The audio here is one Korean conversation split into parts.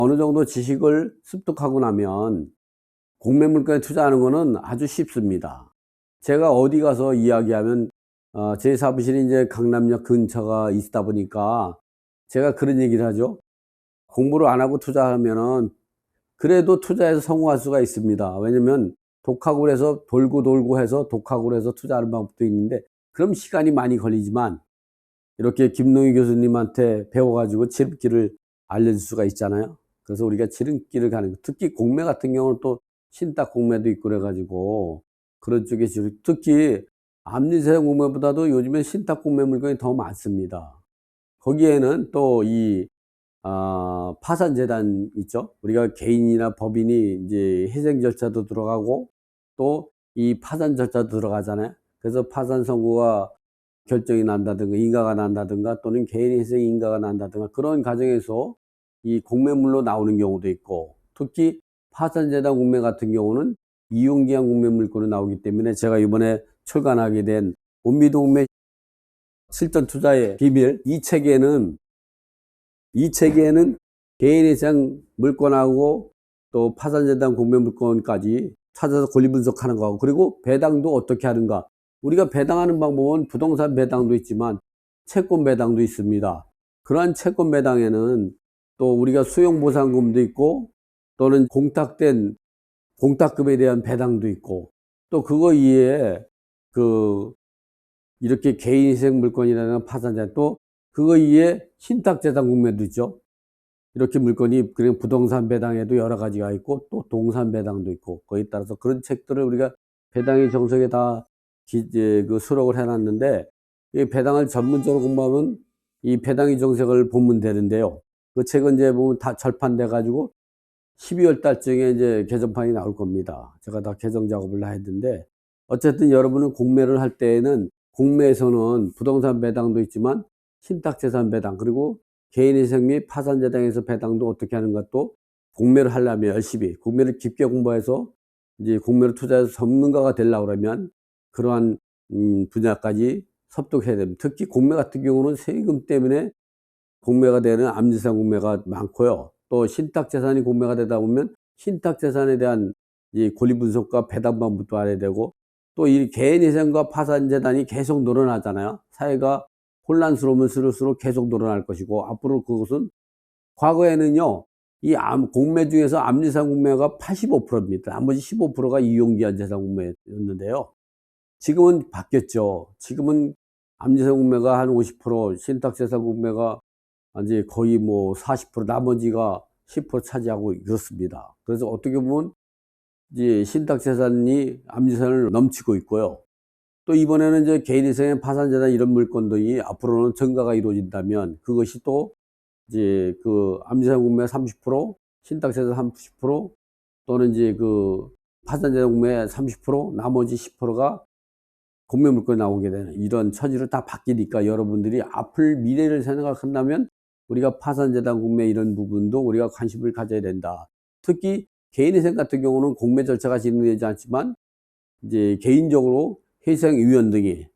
어느 정도 지식을 습득하고 나면 공매 물건에 투자하는 거는 아주 쉽습니다. 제가 어디 가서 이야기하면 제 사무실이 이제 강남역 근처가 있다 보니까 제가 그런 얘기를 하죠. 공부를 안 하고 투자하면은 그래도 투자해서 성공할 수가 있습니다. 왜냐면 독학을 해서 돌고 돌고 해서 독학을 해서 투자하는 방법도 있는데, 그럼 시간이 많이 걸리지만 이렇게 김동희 교수님한테 배워가지고 지름길을 알려줄 수가 있잖아요. 그래서 우리가 지름길을 가는 거, 특히 공매 같은 경우는 또 신탁 공매도 있고 그래가지고 그런 쪽에 특히 암리세형 공매보다도 요즘에 신탁 공매 물건이 더 많습니다. 거기에는 또 이 파산재단 있죠. 우리가 개인이나 법인이 이제 회생 절차도 들어가고 또 이 파산 절차도 들어가잖아요. 그래서 파산 선고가 결정이 난다든가 인가가 난다든가 또는 개인 회생이 인가가 난다든가 그런 과정에서 이 공매물로 나오는 경우도 있고, 특히 파산재단 공매 같은 경우는 이용기한 공매 물건으로 나오기 때문에 제가 이번에 출간하게 된 원미동매 실전 투자의 비밀, 이 책에는 개인회생 물건하고 또 파산재단 공매 물건까지 찾아서 권리 분석하는 거하고, 그리고 배당도 어떻게 하는가. 우리가 배당하는 방법은 부동산 배당도 있지만 채권 배당도 있습니다. 그러한 채권 배당에는 또 우리가 수용보상금도 있고 또는 공탁된 공탁금에 대한 배당도 있고, 또 그거 이외에 그 이렇게 개인회생 물건이라는 파산자, 또 그거 이외에 신탁재산 공매도 있죠. 이렇게 물건이 그냥 부동산 배당에도 여러 가지가 있고 또 동산 배당도 있고, 거기에 따라서 그런 책들을 우리가 배당의 정석에 다 수록을 해놨는데, 이 배당을 전문적으로 공부하면 이 배당의 정석을 보면 되는데요. 그 책은 이제 보면 다 절판돼 가지고 12월 달쯤에 이제 개정판이 나올 겁니다. 제가 다 개정 작업을 해야 되는데, 어쨌든 여러분은 공매를 할 때에는 공매에서는 부동산 배당도 있지만 신탁재산 배당, 그리고 개인회생 및 파산재당에서 배당도 어떻게 하는 것도, 공매를 하려면 열심히 공매를 깊게 공부해서 이제 공매를 투자해서 전문가가 되려고 그러면 그러한 분야까지 섭득해야 됩니다. 특히 공매 같은 경우는 세금 때문에 공매가 되는 암지상 공매가 많고요. 또 신탁재산이 공매가 되다 보면 신탁재산에 대한 이 권리 분석과 배당 방법도 알아야 되고, 또 이 개인회생과 파산재단이 계속 늘어나잖아요. 사회가 혼란스러우면 스럴수록 계속 늘어날 것이고, 앞으로 그것은, 과거에는요, 이 공매 중에서 암리상 공매가 85%입니다. 나머지 15%가 이용기한 재산 공매였는데요. 지금은 바뀌었죠. 지금은 암리상 공매가 한 50%, 신탁재산 공매가 이제 거의 뭐 40%, 나머지가 10% 차지하고 그렇습니다. 그래서 어떻게 보면 이제 신탁재산이 암지산을 넘치고 있고요. 또 이번에는 이제 개인회생의 파산재산 이런 물건들이 앞으로는 증가가 이루어진다면, 그것이 또 이제 그 암지산 공매 30%, 신탁재산 30%, 또는 이제 그 파산재산 공매 30%, 나머지 10%가 공매 물건이 나오게 되는 이런 처지로 다 바뀌니까, 여러분들이 앞을 미래를 생각한다면 우리가 파산재단 공매 이런 부분도 우리가 관심을 가져야 된다. 특히 개인회생 같은 경우는 공매 절차가 진행되지 않지만 이제 개인적으로 회생위원 등이,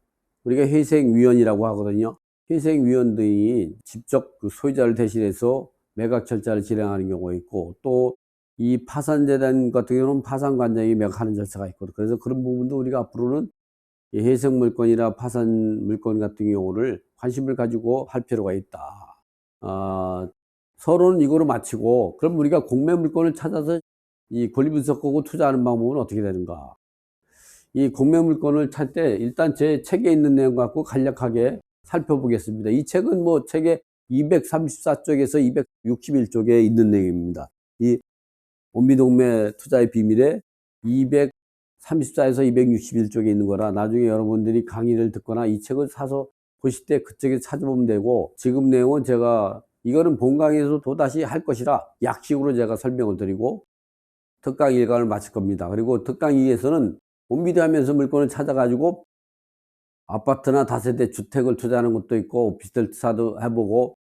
우리가 회생위원이라고 하거든요. 회생위원 등이 직접 그 소유자를 대신해서 매각 절차를 진행하는 경우가 있고, 또 이 파산재단 같은 경우는 파산관장이 매각하는 절차가 있거든요. 그래서 그런 부분도 우리가 앞으로는 이 해석 물건이나 파산 물건 같은 경우를 관심을 가지고 할 필요가 있다. 서론은 이거로 마치고, 그럼 우리가 공매 물건을 찾아서 이 권리 분석하고 투자하는 방법은 어떻게 되는가? 이 공매 물건을 찾을 때 일단 제 책에 있는 내용 갖고 간략하게 살펴보겠습니다. 이 책은 뭐 책의 234쪽에서 261쪽에 있는 내용입니다. 이 원미동매 투자의 비밀에 234에서 261쪽에 있는 거라, 나중에 여러분들이 강의를 듣거나 이 책을 사서 보실 때 그쪽에 찾아보면 되고, 지금 내용은 제가 이거는 본 강의에서 또다시 할 것이라 약식으로 제가 설명을 드리고 특강 1강을 마칠 겁니다. 그리고 특강 2에서는 원미대하면서 물건을 찾아가지고 아파트나 다세대 주택을 투자하는 것도 있고 오피스텔 투자도 해보고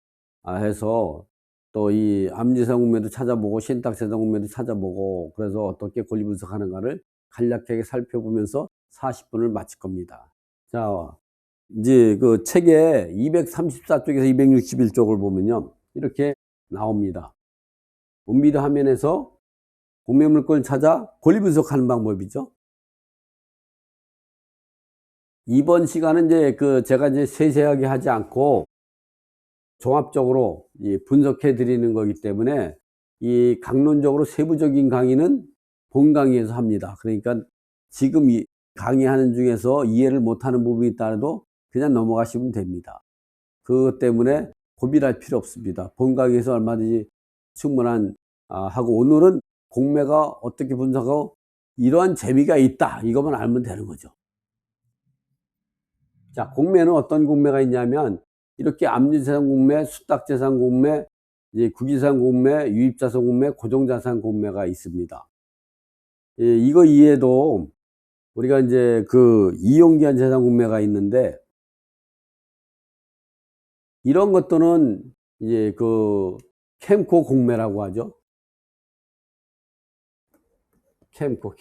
해서, 또 이 암지상 공매도 찾아보고 신탁재산 공매도 찾아보고, 그래서 어떻게 권리 분석하는가를 간략하게 살펴보면서 40분을 마칠 겁니다. 자, 이제 그 책의 234쪽에서 261쪽을 보면요, 이렇게 나옵니다. 온미디 화면에서 공매 물건을 찾아 권리 분석하는 방법이죠. 이번 시간은 이제 제가 이제 세세하게 하지 않고 종합적으로 분석해 드리는 거기 때문에 이 강론적으로 세부적인 강의는 본 강의에서 합니다. 그러니까 지금 이 강의하는 중에서 이해를 못하는 부분이 있다도 그냥 넘어가시면 됩니다. 그것 때문에 고민할 필요 없습니다. 본 강의에서 얼마든지 충분한 하고, 오늘은 공매가 어떻게 분석하고 이러한 재미가 있다, 이것만 알면 되는 거죠. 자, 공매는 어떤 공매가 있냐면 이렇게 압류자산 공매, 수탁자산 공매, 이제 국유자산 공매, 유입자산 공매, 고정자산 공매가 있습니다. 예, 이거 이외에도 우리가 이제 이용기한 자산 공매가 있는데, 이런 것들은 이제 캠코 공매라고 하죠. 캠코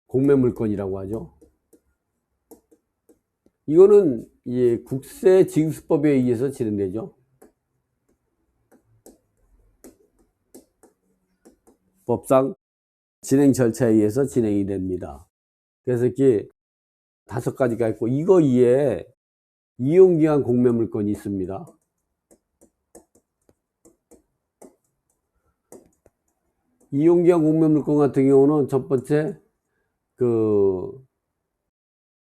공매 물건이라고 하죠. 이거는 이제 국세징수법에 의해서 진행되죠. 법상 진행 절차에 의해서 진행이 됩니다. 그래서 이렇게 5가지가 있고, 이거 이외에 이용기한 공매 물건이 있습니다. 이용기한 공매 물건 같은 경우는 첫 번째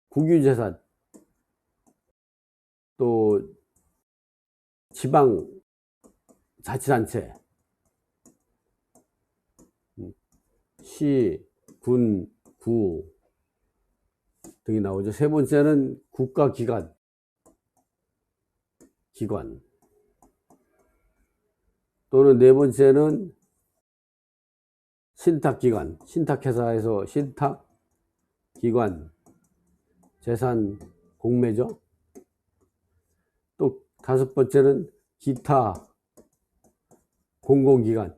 국유재산, 또 지방자치단체, 시, 군, 구 등이 나오죠. 세 번째는 국가기관, 또는 네 번째는 신탁기관, 신탁회사에서 신탁기관 재산 공매죠. 또 5번째는 기타 공공기관,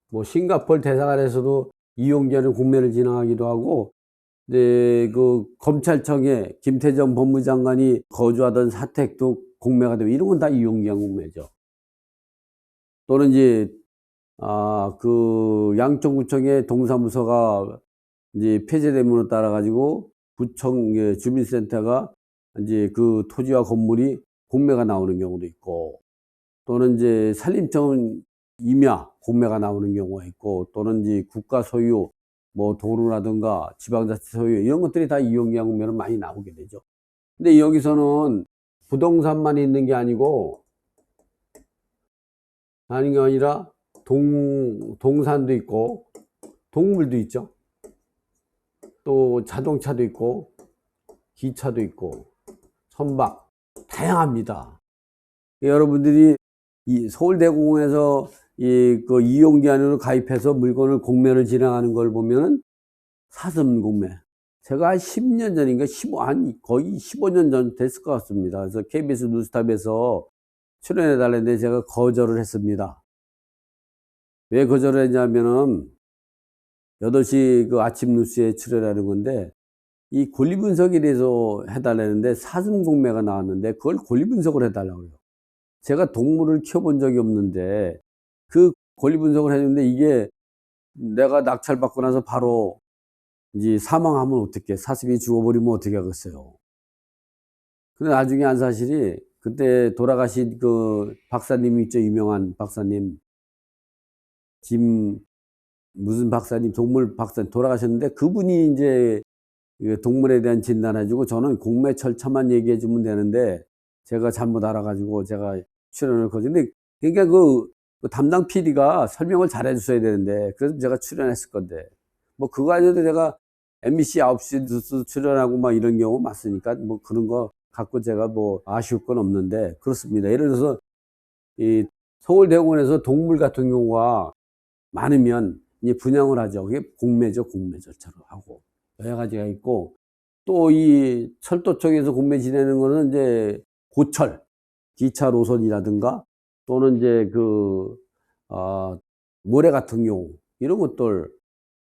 뭐 싱가포르 대사관에서도 이용기한 공매를 진행하기도 하고, 검찰청에 김태정 법무장관이 거주하던 사택도 공매가 되고, 이런 건 다 이용기한 공매죠. 또는 이제 양천구청의 동사무소가 이제 폐쇄됨으로 따라 가지고 구청 주민센터가 이제 토지와 건물이 공매가 나오는 경우도 있고, 또는 이제 산림청 임야 공매가 나오는 경우가 있고, 또는 이제 국가 소유 뭐 도로라든가 지방자치 소유, 이런 것들이 다 이용기한 공매는 많이 나오게 되죠. 근데 여기서는 부동산만 있는 게 아니고, 아니라 동산도 있고 동물도 있죠. 또 자동차도 있고 기차도 있고 선박, 다양합니다. 여러분들이 이 서울대공원에서 이용기한으로 가입해서 물건을 공매를 진행하는 걸 보면은 사슴 공매, 제가 한 10년 전인가 거의 15년 전 됐을 것 같습니다. 그래서 KBS 뉴스탑에서 출연해 달랬는데 제가 거절을 했습니다. 왜 거절을 했냐면은 8시 아침 뉴스에 출연하는 건데, 이 권리 분석에 대해서 해달라는데 사슴 공매가 나왔는데 그걸 권리 분석을 해달라고 그래요. 제가 동물을 키워본 적이 없는데 그 권리 분석을 해줬는데, 이게 내가 낙찰받고 나서 바로 이제 사망하면 어떻게, 사슴이 죽어버리면 어떻게 하겠어요. 근데 나중에 한 사실이, 그때 돌아가신 박사님이 있죠. 유명한 박사님, 무슨 박사님, 동물 박사님 돌아가셨는데, 그분이 이제 동물에 대한 진단해주고, 저는 공매 절차만 얘기해주면 되는데 제가 잘못 알아가지고 제가 출연을 거는데, 그러니까 담당 PD가 설명을 잘 해줬어야 되는데, 그래서 제가 출연했을 건데, 뭐 그거 아니어도 제가 MBC 9시 뉴스 출연하고 막 이런 경우 많으니까 뭐 그런 거 갖고 제가 뭐 아쉬울 건 없는데, 그렇습니다. 예를 들어서 이 서울대공원에서 동물 같은 경우가 많으면 이제 분양을 하죠. 그게 공매죠. 공매 절차로 하고 여러 가지가 있고, 또 이 철도 쪽에서 공매 지내는 거는 이제 고철, 기차 노선이라든가, 또는 이제 모래 같은 경우, 이런 것들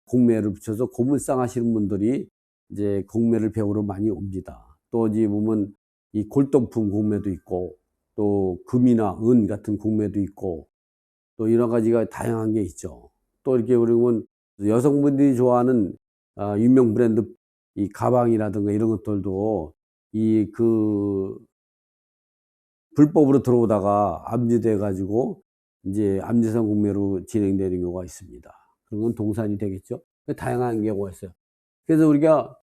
공매를 붙여서 고물상 하시는 분들이 이제 공매를 배우러 많이 옵니다. 또 이제 보면 이 골동품 공매도 있고, 또 금이나 은 같은 공매도 있고 또 여러 가지가 다양한 게 있죠. 또 이렇게 그러면 여성분들이 좋아하는 유명 브랜드 이 가방이라든가 이런 것들도 이 불법으로 들어오다가 압류돼 가지고 이제 압류성 공매로 진행되는 경우가 있습니다. 그런 건 동산이 되겠죠. 다양한 경우가 있어요. 그래서 우리가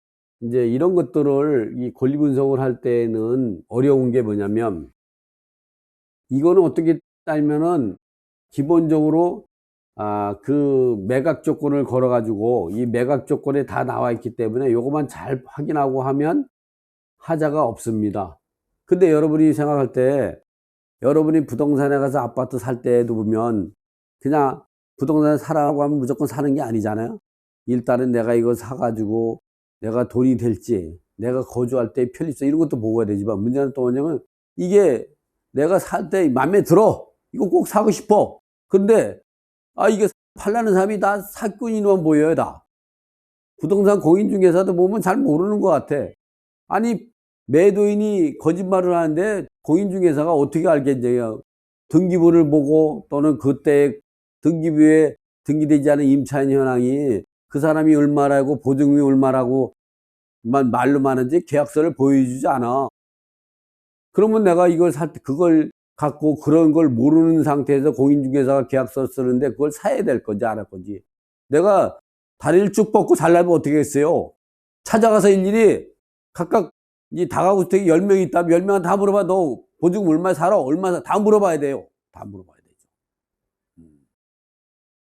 이제 이런 것들을 이 권리 분석을 할 때는 어려운 게 뭐냐면, 이거는 어떻게 따지면은 기본적으로 그 매각 조건을 걸어 가지고 이 매각 조건에 다 나와 있기 때문에 요것만 잘 확인하고 하면 하자가 없습니다. 근데 여러분이 생각할 때, 여러분이 부동산에 가서 아파트 살 때에도 보면 그냥 부동산에 사라고 하면 무조건 사는 게 아니잖아요. 일단은 내가 이거 사 가지고 내가 돈이 될지, 내가 거주할 때 편리성 이런 것도 보고야 되지만, 문제는 또 뭐냐면 이게 내가 살 때 맘에 들어, 이거 꼭 사고 싶어. 근데 이게 팔라는 사람이 다 사꾼이만 보여요. 다 부동산 공인중개사도 보면 잘 모르는 것 같아. 아니, 매도인이 거짓말을 하는데 공인중개사가 어떻게 알겠냐요. 등기부를 보고 또는 그때 등기부에 등기되지 않은 임차인 현황이 그 사람이 얼마라고 보증금이 얼마라고 말로만 하지 계약서를 보여주지 않아. 그러면 내가 이걸 살 때 그걸 갖고 그런 걸 모르는 상태에서 공인중개사가 계약서를 쓰는데 그걸 사야 될 건지 안 할 건지. 내가 다리를 쭉 뻗고 잘라면 어떻게 했어요? 찾아가서 일일이 각각 이 다가구주택이 10명 있다면 10명한테 다 물어봐. 너 보증금 얼마 살아? 얼마 다 물어봐야 돼요. 다 물어봐야 되죠.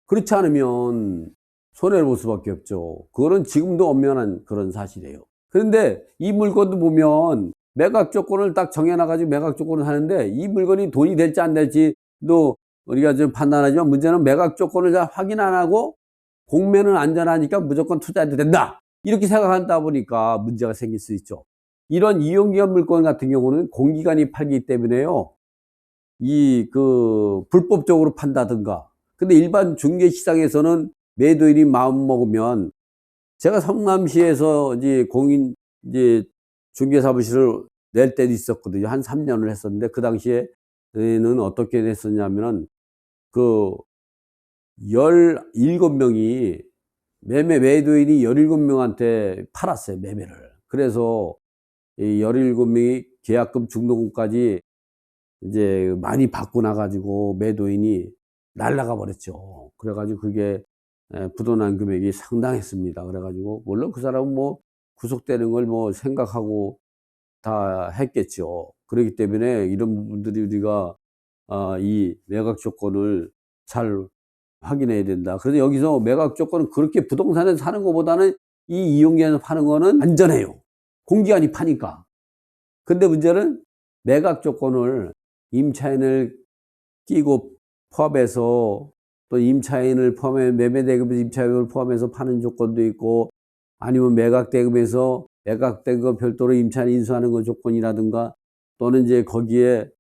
그렇지 않으면 손해를 볼 수밖에 없죠. 그거는 지금도 엄연한 그런 사실이에요. 그런데 이 물건도 보면 매각 조건을 딱 정해놔가지고 매각 조건을 하는데, 이 물건이 돈이 될지 안 될지도 우리가 좀 판단하지만, 문제는 매각 조건을 잘 확인 안 하고 공매는 안전하니까 무조건 투자해도 된다, 이렇게 생각한다 보니까 문제가 생길 수 있죠. 이런 이용기간 물건 같은 경우는 공기관이 팔기 때문에요, 불법적으로 판다든가. 근데 일반 중개시장에서는 매도인이 마음 먹으면, 제가 성남시에서 이제 중개사무실을 낼 때도 있었거든요. 한 3년을 했었는데, 그 당시에는 어떻게 됐었냐면은 17명이 매도인이 17명한테 팔았어요, 매매를. 그래서 이 17명이 계약금 중도금까지 이제 많이 받고 나가지고 매도인이 날라가 버렸죠. 그래가지고 그게 부도난 금액이 상당했습니다. 그래가지고 물론 그 사람은 뭐 구속되는 걸 뭐 생각하고 다 했겠죠. 그렇기 때문에 이런 부분들이 우리가 이 매각 조건을 잘 확인해야 된다. 그래서 여기서 매각 조건은 그렇게 부동산에서 사는 것보다는 이 이용기관에서 파는 거는 안전해요. 공기관이 파니까. 근데 문제는 매각 조건을 임차인을 끼고 포함해서, 또 임차인을 포함해 매매대금에서 임차인을 포함해서 파는 조건도 있고, 아니면 매각대금에서 매각대금 별도로 임차인 인수하는 거 조건이라든가, 또는 이제 거기에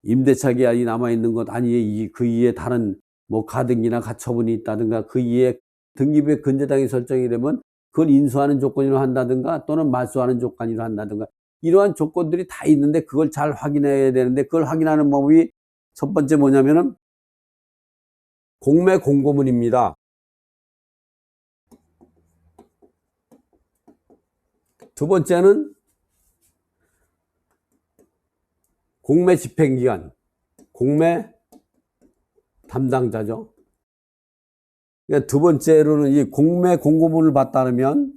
임대차 계약이 남아 있는 것 아니에 그 이에 다른 뭐 가등기나 가처분이 있다든가, 그 이에 등기부에 근저당이 설정이 되면 그걸 인수하는 조건으로 한다든가, 또는 말소하는 조건으로 한다든가, 이러한 조건들이 다 있는데 그걸 잘 확인해야 되는데, 그걸 확인하는 방법이 첫 번째 뭐냐면은 공매 공고문입니다. 두 번째는 공매 집행기간, 공매 담당자죠. 그러니까 두 번째로는 이 공매 공고문을 봤다면,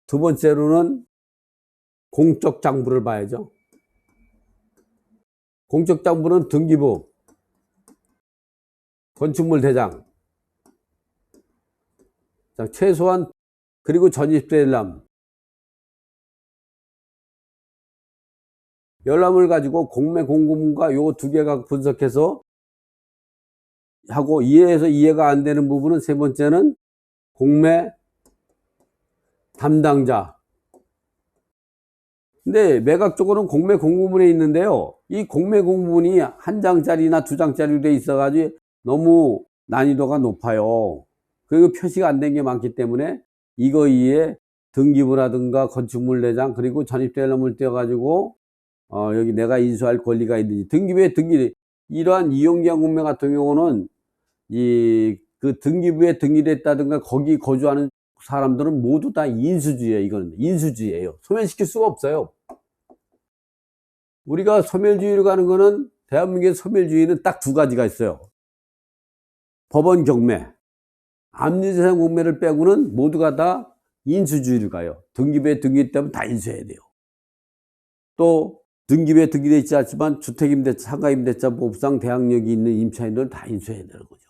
두 번째로는 공적 장부를 봐야죠. 공적 장부는 등기부, 건축물 대장, 최소한, 그리고 전입세 열람을 가지고 공매 공고문과 요 두 개가 분석해서 하고, 이해가 안 되는 부분은 세 번째는 공매 담당자. 근데 매각 조건은 공매 공고문에 있는데요, 이 공매 공고문이 한 장짜리나 두 장짜리로 돼 있어가지고 너무 난이도가 높아요. 그리고 표시가 안 된 게 많기 때문에 이거 이에 등기부라든가 건축물 내장 그리고 전입된 놈을 떼어가지고 여기 내가 인수할 권리가 있는지 등기부에 이러한 이용기한 공매 같은 경우는 그 등기부에 등기됐다든가 거기 거주하는 사람들은 모두 다 인수주의예요. 이거는 인수주의예요. 소멸시킬 수가 없어요. 우리가 소멸주의로 가는 거는 대한민국의 소멸주의는 딱 두 가지가 있어요. 법원 경매, 압류재산 공매를 빼고는 모두가 다 인수주의로 가요. 등기부에 등기됐다면 다 인수해야 돼요. 또 등기부에 등기되어 있지 않지만 주택임대차, 상가임대차 법상 대항력이 있는 임차인들은 다 인수해야 되는 거죠.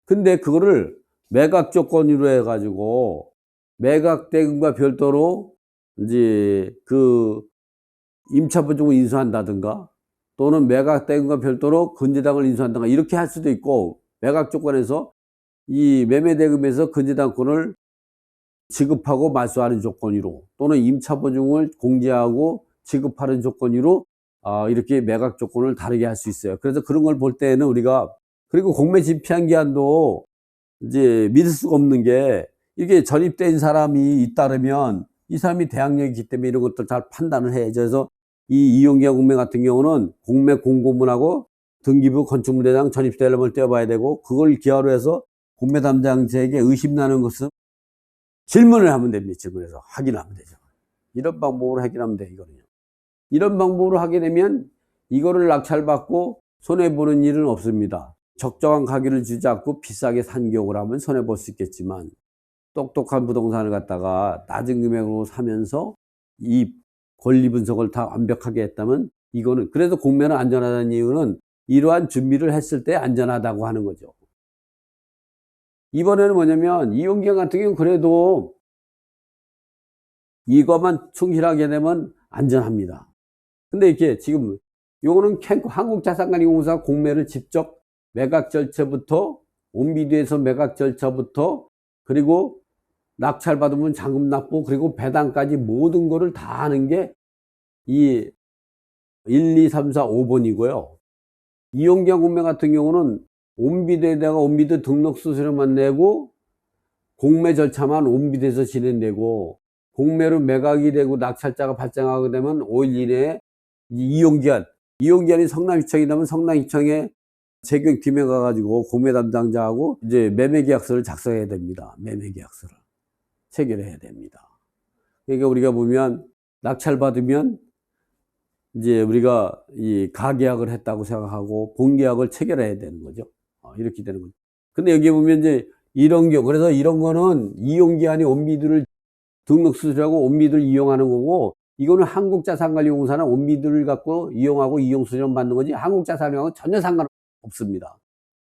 근데 그거를 매각 조건으로 해가지고 매각 대금과 별도로 이제 그 임차보증을 인수한다든가 또는 매각 대금과 별도로 건재당을 인수한다든가 이렇게 할 수도 있고 매각 조건에서 이 매매 대금에서 건재당권을 지급하고 말소하는 조건으로 또는 임차보증을 공제하고 지급하는 조건으로 이렇게 매각 조건을 다르게 할 수 있어요. 그래서 그런 걸 볼 때는 우리가 그리고 공매 집행한 기한도 이제 믿을 수가 없는 게 이게 전입된 사람이 잇따르면 이 사람이 대항력이 있기 때문에 이런 것들 잘 판단을 해야죠. 그래서 이 이용기한 공매 같은 경우는 공매 공고문하고 등기부 건축물대장 전입대금을 떼어봐야 되고 그걸 기하로 해서 공매 담당자에게 의심나는 것은 질문을 하면 됩니다. 질문해서 확인하면 되죠. 이런 방법으로 확인하면 돼요. 이거는요. 이런 방법으로 하게 되면 이거를 낙찰받고 손해보는 일은 없습니다. 적정한 가격을 주지 않고 비싸게 산 경우를 하면 손해볼 수 있겠지만 똑똑한 부동산을 갖다가 낮은 금액으로 사면서 이 권리 분석을 다 완벽하게 했다면 이거는 그래서 공매는 안전하다는 이유는 이러한 준비를 했을 때 안전하다고 하는 거죠. 이번에는 뭐냐면 이용기한 같은 경우는 그래도 이것만 충실하게 되면 안전합니다. 근데 이렇게 지금 요거는 한국자산관리공사 공매를 직접 매각 절차부터 온비디에서 매각 절차부터 그리고 낙찰 받으면 잔금 납부 그리고 배당까지 모든 거를 다 하는 게 이 1, 2, 3, 4, 5번이고요. 이용기한 공매 같은 경우는 온비디에다가 온비디 등록 수수료만 내고 공매 절차만 온비디에서 진행되고 공매로 매각이 되고 낙찰자가 발생하게 되면 5일 이내에 이용기한이 성남시청이라면 성남시청에 재경팀에 가가지고 공매 담당자하고 이제 매매계약서를 작성해야 됩니다. 매매계약서를 체결해야 됩니다. 그러니까 우리가 보면 낙찰 받으면 이제 우리가 이 가계약을 했다고 생각하고 본계약을 체결해야 되는 거죠. 이렇게 되는 거죠. 근데 여기 보면 이제 이런 경우 그래서 이런 거는 이용기한이 온비들을 등록 수수료하고 온비들 이용하는 거고 이거는 한국자산관리공사는 온비들을 갖고 이용하고 이용수수료 받는 거지 한국자산관리공사는 전혀 상관없습니다.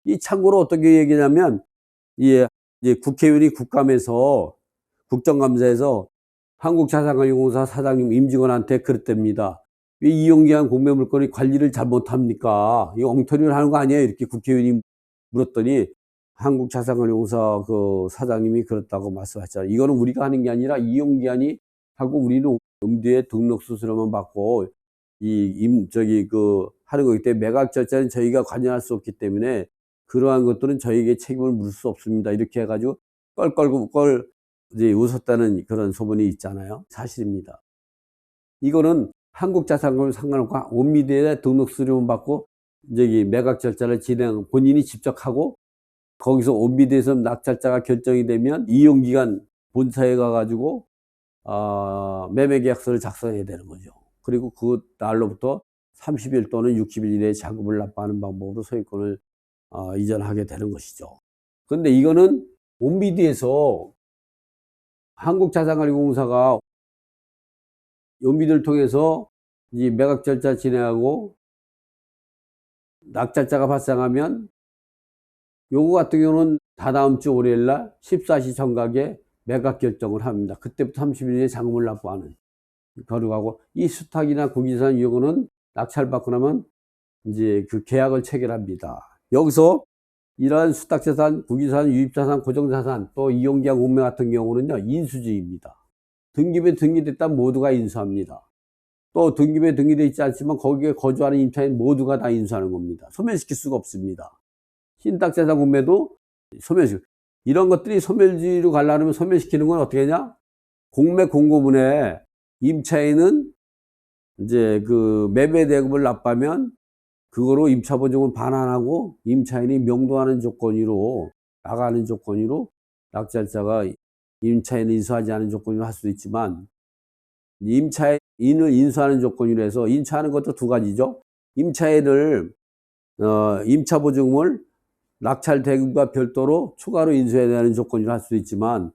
이 참고로 어떻게 얘기냐면 이제 국회의원이 국감에서 국정감사에서 한국자산관리공사 사장님 임직원한테 그랬답니다. 왜 이용기한 공매물건의 관리를 잘못합니까? 이거 엉터리를 하는 거 아니에요? 이렇게 국회의원이 물었더니 한국자산관리공사 그 사장님이 그렇다고 말씀하셨잖아요. 이거는 우리가 하는 게 아니라 이용기한이 하고 우리는 음대에 등록 수수료만 받고 하는 거기 때문에 매각 절차는 저희가 관여할 수 없기 때문에 그러한 것들은 저희에게 책임을 물을 수 없습니다. 이렇게 해가지고 껄껄 이제 웃었다는 그런 소문이 있잖아요. 사실입니다. 이거는 한국자산관리 상관없고 온미디에 등록 수수료만 받고 매각 절차를 본인이 직접 하고 거기서 온비디에서 낙찰자가 결정이 되면 이용기간 본사에 가가지고 매매계약서를 작성해야 되는 거죠. 그리고 그 날로부터 30일 또는 60일 이내에 잔금을 납부하는 방법으로 소유권을 이전하게 되는 것이죠. 그런데 이거는 온비디에서 한국자산관리공사가 온비디를 통해서 이 매각 절차 진행하고 낙찰자가 발생하면 요거 같은 경우는 다다음 주 월요일날 14시 정각에 매각 결정을 합니다. 그때부터 30일 이내에 잔금을 납부하는 거룩하고 이 수탁이나 국유재산 요거는 낙찰받고 나면 이제 그 계약을 체결합니다. 여기서 이러한 수탁재산, 국유재산, 유입자산, 고정자산 또 이용기한 공매 같은 경우는요 인수주의입니다. 등기부에 등기됐다면 모두가 인수합니다. 또 등기부에 등기되어 있지 않지만 거기에 거주하는 임차인 모두가 다 인수하는 겁니다. 소멸시킬 수가 없습니다. 신탁재산 공매도 이런 것들이 소멸주의로 가려면 소멸시키는 건 어떻게 하냐? 공매 공고문에 임차인은 이제 그 매매 대금을 납부하면 그거로 임차보증을 반환하고 임차인이 명도하는 조건으로 나가는 조건으로 낙찰자가 임차인을 인수하지 않은 조건으로 할 수도 있지만 임차인을 인수하는 조건으로 해서 인수하는 것도 두 가지죠. 임차인을 임차보증을 낙찰 대금과 별도로 추가로 인수해야 되는 조건으로 할 수도 있지만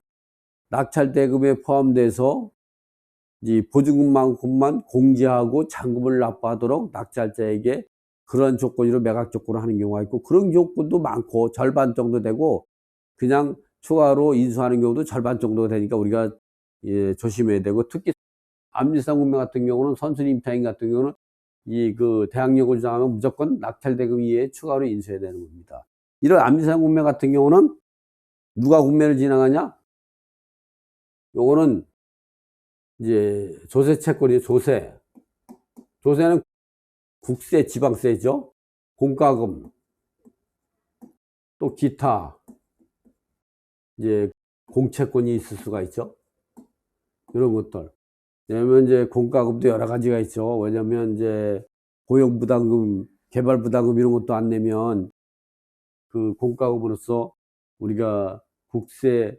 낙찰 대금에 포함돼서 이 보증금만큼만 공제하고 잔금을 납부하도록 낙찰자에게 그런 조건으로 매각 조건을 하는 경우가 있고 그런 조건도 많고 절반 정도 되고 그냥 추가로 인수하는 경우도 절반 정도 되니까 우리가 조심해야 되고 특히 암지상 공매 같은 경우는 선순위 임차인 같은 경우는 이 그 대항력을 주장하면 무조건 낙찰 대금 이외에 추가로 인수해야 되는 겁니다. 이런 암지상 공매 같은 경우는 누가 공매를 진행하냐? 요거는 이제 조세 채권이 조세는 국세, 지방세죠. 공과금, 또 기타 이제 공채권이 있을 수가 있죠. 이런 것들. 왜냐면 이제 공과금도 여러 가지가 있죠. 왜냐면 이제 고용부담금, 개발부담금 이런 것도 안 내면 그 공과금으로서 우리가 국세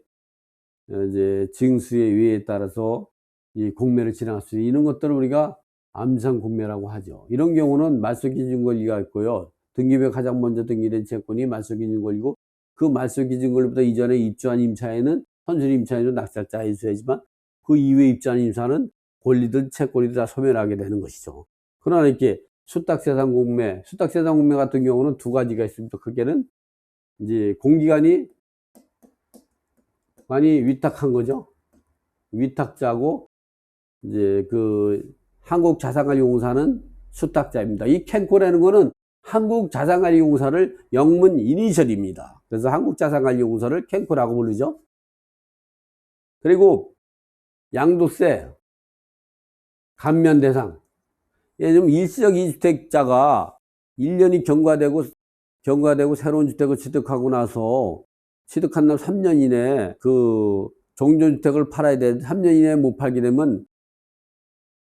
이제 징수의 위에 따라서 이 공매를 진행할 수 있는 이런 것들을 우리가 암상 공매라고 하죠. 이런 경우는 말소기준 권리가 있고요. 등기부에 가장 먼저 등기된 채권이 말소기준 권리고 그 말소기준 권리보다 이전에 입주한 임차인은 선순위 임차인으로 낙찰자 인수하지만 그 이후에 입주한 임차는 권리든 채권이든 다 소멸하게 되는 것이죠. 그러나 이렇게 수탁세상 공매 같은 경우는 두 가지가 있습니다. 크게는 이제 공기관이 위탁한 거죠. 위탁자고 이제 그 한국자산관리공사는 수탁자입니다. 이 캔코라는 거는 한국자산관리공사를 영문 이니셜입니다. 그래서 한국자산관리공사를 캔코라고 부르죠. 그리고 양도세 감면 대상. 예를 일시적 2주택자가 1년이 경과되고 새로운 주택을 취득하고 나서 취득한 날 3년 이내에 그 종전주택을 팔아야 되는데 3년 이내에 못 팔게 되면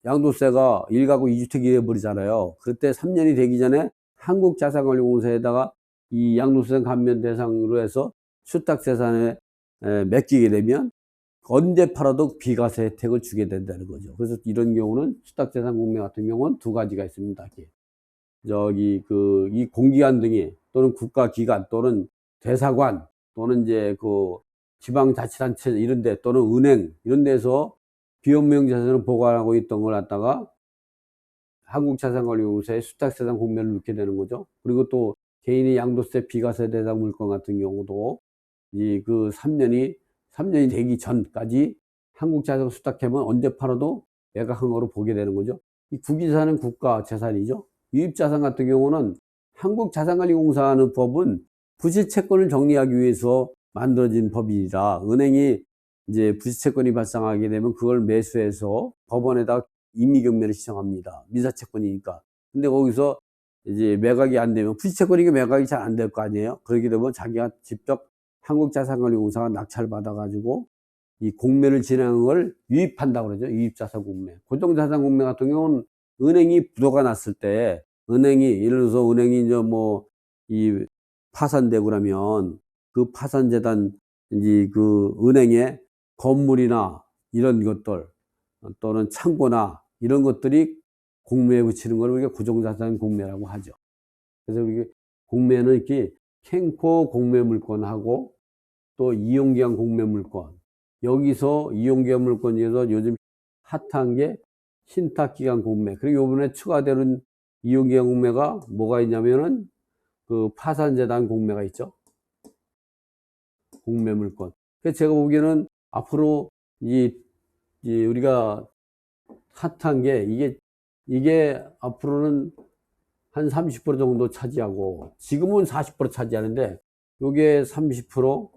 양도세가 1가구 2주택이 되어버리잖아요. 그때 3년이 되기 전에 한국자산관리공사에다가 이 양도세 감면 대상으로 해서 수탁재산에 맡기게 되면 언제 팔아도 비과세 혜택을 주게 된다는 거죠. 그래서 이런 경우는 수탁재산 공매 같은 경우는 두 가지가 있습니다. 이 공기관 등이 또는 국가기관 또는 대사관 또는 이제 그 지방자치단체 이런 데 또는 은행 이런 데서 비업무용 자산을 보관하고 있던 걸 갖다가 한국자산관리공사에 수탁재산 공매를 넣게 되는 거죠. 그리고 또 개인의 양도세 비과세 대상 물건 같은 경우도 그 3년이 되기 전까지 한국자산 수탁하면 언제 팔아도 매각한 거로 보게 되는 거죠. 이 국유자산은 국가 재산이죠. 유입자산 같은 경우는 한국자산관리공사 하는 법은 부실채권을 정리하기 위해서 만들어진 법이라 은행이 이제 부실채권이 발생하게 되면 그걸 매수해서 법원에다 임의경매를 신청합니다. 민사채권이니까. 근데 거기서 이제 매각이 안 되면 부실채권이니까 매각이 잘 안 될 거 아니에요. 그렇게 되면 자기가 직접 한국자산관리공사가 낙찰 받아가지고 이 공매를 진행한 걸 유입한다고 그러죠. 유입자산 공매. 고정자산 공매 같은 경우는 은행이 부도가 났을 때 예를 들어서 은행이 이제 이 파산되고 그러면 그 파산재단 이제 그 은행의 건물이나 이런 것들 또는 창고나 이런 것들이 공매에 붙이는 걸 우리가 고정자산 공매라고 하죠. 그래서 우리 공매는 이렇게 캔코 공매 물건하고 또 이용기한 공매 물건. 여기서 이용기한 물건 중에서 요즘 핫한 게 신탁기간 공매. 그리고 이번에 추가되는 이용기한 공매가 뭐가 있냐면은 그 파산재단 공매가 있죠. 공매 물건. 그래서 제가 보기에는 앞으로 우리가 핫한 게 이게 앞으로는 한 30% 정도 차지하고 지금은 40% 차지하는데 요게 30%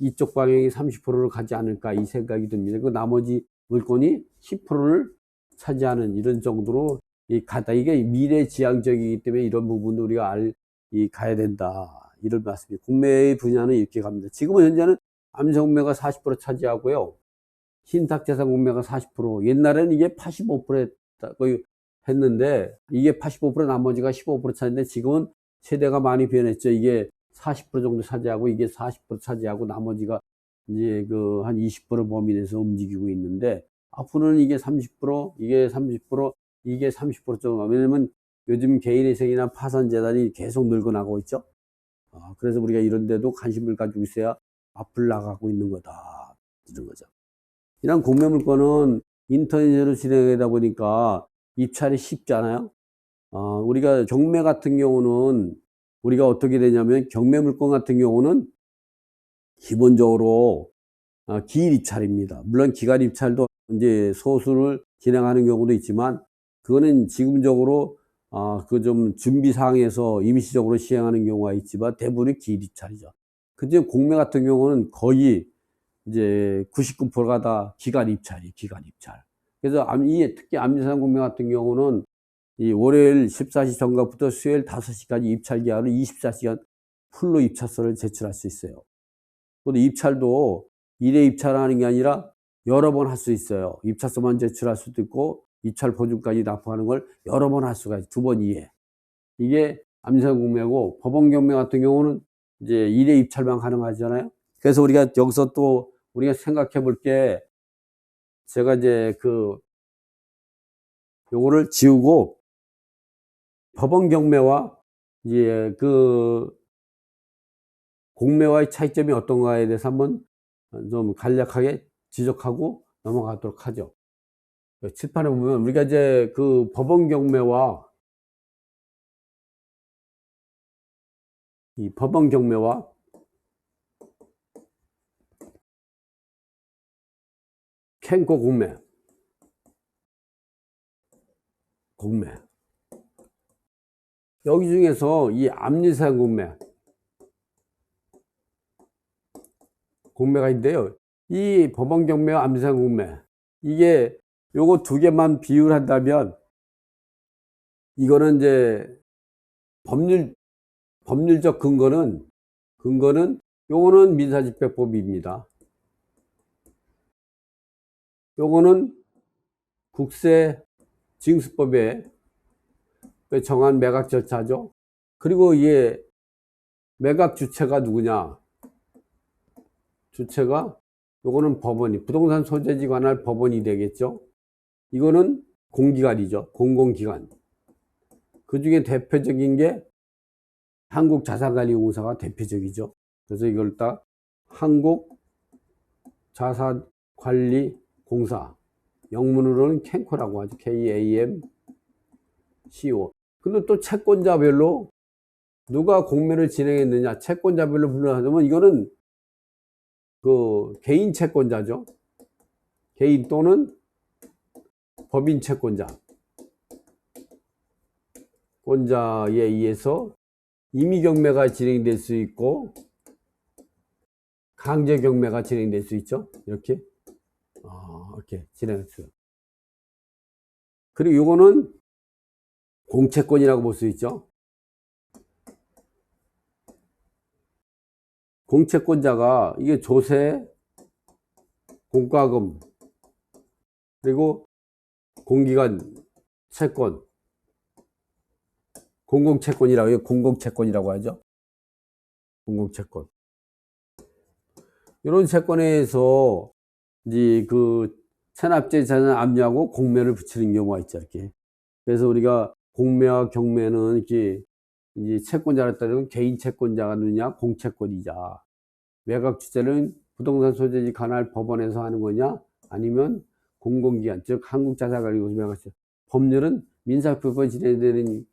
이쪽 방향이 30%를 가지 않을까 이 생각이 듭니다. 그 나머지 물건이 10%를 차지하는 이런 정도로 가다. 이게 미래지향적이기 때문에 이런 부분도 우리가 가야 된다. 이런 말씀입니다. 공매의 분야는 이렇게 갑니다. 지금은 현재는 암성매가 40% 차지하고요. 신탁재산 공매가 40%, 옛날에는 이게 85% 했는데, 이게 85% 나머지가 15% 차지인데, 지금은 세대가 많이 변했죠. 이게 40% 정도 차지하고, 이게 40% 차지하고, 나머지가 이제 그 한 20% 범위 내에서 움직이고 있는데, 앞으로는 이게 30%, 이게 30%, 이게 30% 정도. 왜냐면 요즘 개인회생이나 파산재단이 계속 늘어나고 있죠. 그래서 우리가 이런 데도 관심을 가지고 있어야 앞을 나가고 있는 거다. 이런 거죠. 이런 공매물건은 인터넷으로 진행하다 보니까 입찰이 쉽잖아요. 우리가 경매 같은 경우는 우리가 어떻게 되냐면 경매물건 같은 경우는 기본적으로 기일 입찰입니다. 물론 기간 입찰도 이제 소수를 진행하는 경우도 있지만 그거는 지금적으로 그 좀 준비 사항에서 임시적으로 시행하는 경우가 있지만 대부분이 기일 입찰이죠. 근데 공매 같은 경우는 거의 이제 99%가 다 기간 입찰이 기간 입찰. 그래서 특히 암지산 공매 같은 경우는 이 월요일 14시 전각부터 수요일 5시까지 입찰 기한으로 24시간 풀로 입찰서를 제출할 수 있어요. 또 입찰도 1회 입찰하는 게 아니라 여러 번 할 수 있어요. 입찰서만 제출할 수도 있고 입찰 보증까지 납부하는 걸 여러 번 할 수가 있어요. 2번 이해. 이게 암지산 공매고 법원 경매 같은 경우는 이제 1회 입찰만 가능하잖아요. 그래서 우리가 여기서 또 우리가 생각해 볼 게 제가 이제 요거를 지우고 법원 경매와 이제 공매와의 차이점이 어떤가에 대해서 한번 좀 간략하게 지적하고 넘어가도록 하죠. 칠판에 보면 우리가 이제 법원 경매와 이 법원 경매와 캔코 공매 여기 중에서 이 암지산 공매가 있는데요. 이 법원 경매와 암지산 공매 이게 요거 두 개만 비율한다면 이거는 이제 법률적 근거는 요거는 민사집행법입니다. 요거는 국세징수법에 정한 매각 절차죠. 그리고 이게 매각 주체가 누구냐? 주체가 요거는 법원이 부동산 소재지 관할 법원이 되겠죠. 이거는 공기관이죠. 공공기관. 그 중에 대표적인 게 한국자산관리공사가 대표적이죠. 그래서 이걸 딱 한국자산관리공사 영문으로는 캔코라고 하죠. KAMCO. 근데 또 채권자별로 누가 공매를 진행했느냐 채권자별로 분류하자면 이거는 개인 채권자죠. 개인 또는 법인 채권자에 의해서 임의경매가 진행될 수 있고 강제경매가 진행될 수 있죠. 이렇게 진행할 수. 그리고 이거는 공채권이라고 볼 수 있죠. 공채권자가 이게 조세, 공과금, 그리고 공기관 채권, 공공채권이라고 해요. 공공채권이라고 하죠. 공공채권. 이런 채권에서 이제 체납제 자산 압류하고 공매를 붙이는 경우가 있죠. 이렇게. 그래서 우리가 공매와 경매는 이렇게 이제 채권자를 따르면 개인 채권자가 누냐, 공채권이자. 매각 주체는 부동산 소재지 관할 법원에서 하는 거냐, 아니면 공공기관, 즉 한국자산관리공사 매각 주체. 법률은 민사법에 진행되는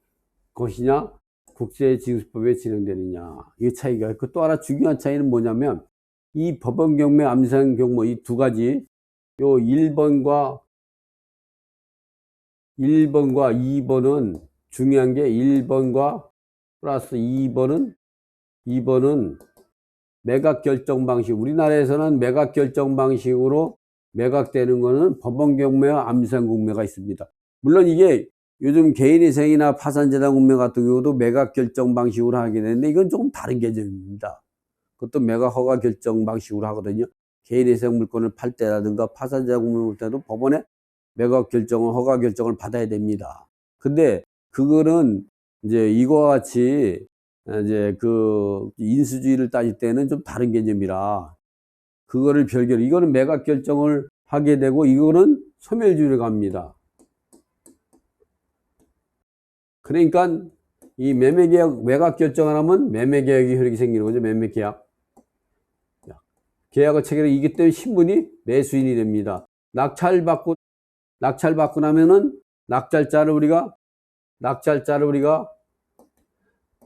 것이냐, 국세징수법에 진행되느냐. 이 차이가 있고 또 하나 중요한 차이는 뭐냐면 이 법원 경매, 암지산 경매 이 두 가지 요 1번과 2번은 중요한 게 1번과 플러스 2번은 매각 결정 방식. 우리나라에서는 매각 결정 방식으로 매각되는 거는 법원 경매와 암지산 공매가 있습니다. 물론 이게 요즘 개인회생이나 파산재단 공매 같은 경우도 매각 결정 방식으로 하게 되는데 이건 조금 다른 개념입니다. 그것도 매각 허가 결정 방식으로 하거든요. 개인회생 물건을 팔 때라든가 파산자 공매물 볼 때도 법원에 매각 결정을, 허가 결정을 받아야 됩니다. 근데 그거는 이제 이거와 같이 이제 그 인수주의를 따질 때는 좀 다른 개념이라 그거를 별개로, 이거는 매각 결정을 하게 되고 이거는 소멸주의로 갑니다. 그러니까 이 매매계약, 매각 결정을 하면 매매계약이 효력이 생기는 거죠. 매매계약. 계약을 체결하기 때문에 신분이 매수인이 됩니다. 낙찰받고 나면은 낙찰자를 우리가